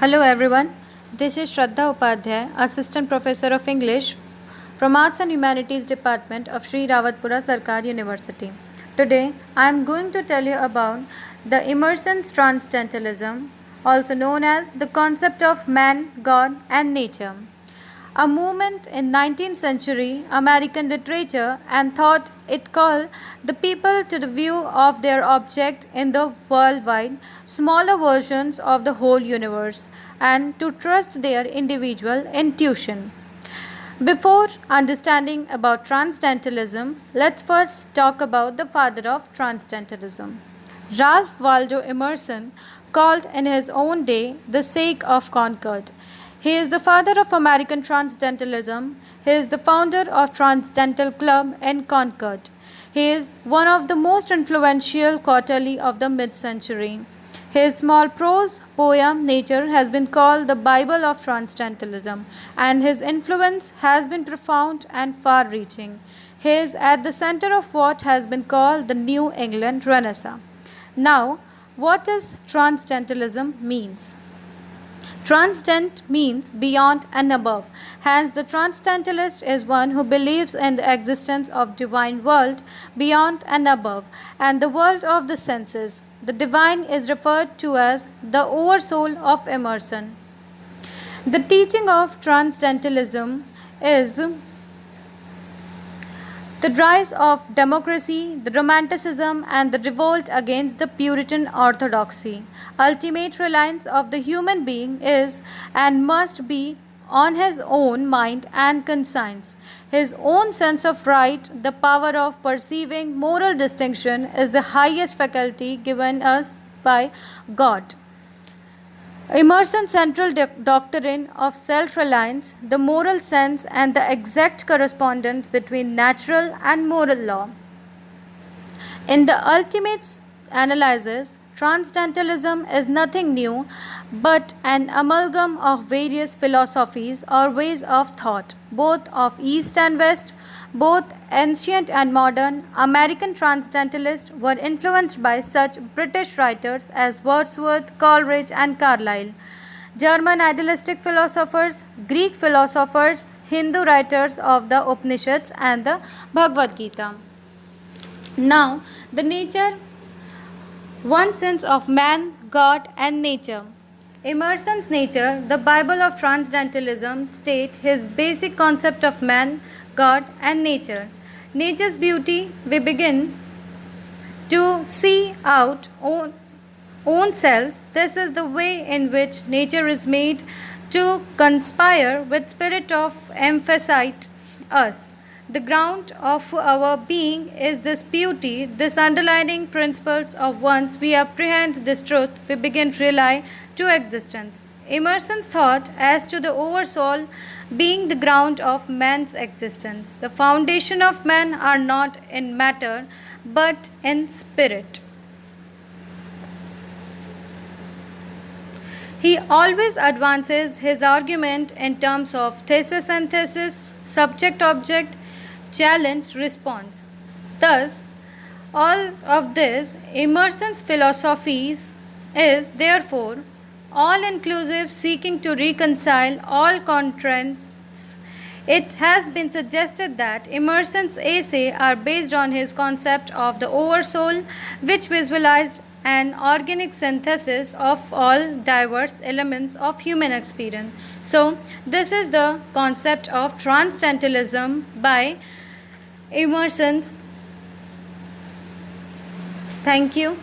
Hello everyone, this is Shraddha Upadhyay, Assistant Professor of English from Arts and Humanities Department of Sri Rawatpura Sarkar University. Today I am going to tell you about the Emerson's Transcendentalism, also known as the concept of man, God and nature. A movement in 19th century American literature and thought it called the people to the view of their object in the worldwide smaller versions of the whole universe and to trust their individual intuition. Before understanding about transcendentalism, let's first talk about the father of transcendentalism. Ralph Waldo Emerson, called in his own day the sage of Concord. He is the father of American Transcendentalism. He is the founder of Transcendental Club in Concord. He is one of the most influential quarterly of the mid-century. His small prose poem Nature has been called the Bible of Transcendentalism, and his influence has been profound and far-reaching. He is at the center of what has been called the New England Renaissance. Now, what does Transcendentalism means? Transcendent means beyond and above. Hence, the transcendentalist is one who believes in the existence of divine world beyond and above, and the world of the senses. The divine is referred to as the oversoul of Emerson. The teaching of transcendentalism is the rise of democracy, the romanticism, and the revolt against the Puritan orthodoxy. Ultimate reliance of the human being is and must be on his own mind and conscience. His own sense of right, the power of perceiving moral distinction, is the highest faculty given us by God. Emerson's central doctrine of self-reliance, the moral sense and the exact correspondence between natural and moral law. In the ultimate analysis, transcendentalism is nothing new but an amalgam of various philosophies or ways of thought, both of East and West. Both ancient and modern American transcendentalists were influenced by such British writers as Wordsworth, Coleridge, and Carlyle, German idealistic philosophers, Greek philosophers, Hindu writers of the Upanishads and the Bhagavad Gita. Now, the nature, one sense of man, God, and nature. Emerson's Nature, the Bible of Transcendentalism, state his basic concept of man, God, and nature. Nature's beauty, we begin to see out own selves. This is the way in which nature is made to conspire with spirit of emphasite us. The ground of our being is this beauty, this underlying principles of once we apprehend this truth, we begin to rely to existence. Emerson's thought as to the oversoul being the ground of man's existence. The foundation of man are not in matter but in spirit. He always advances his argument in terms of thesis, antithesis, subject, object, challenge, response. Thus, all of this, Emerson's philosophies is therefore all-inclusive, seeking to reconcile all contrasts. It has been suggested that Emerson's essays are based on his concept of the oversoul, which visualized an organic synthesis of all diverse elements of human experience. So, this is the concept of transcendentalism by Emerson's. Thank you.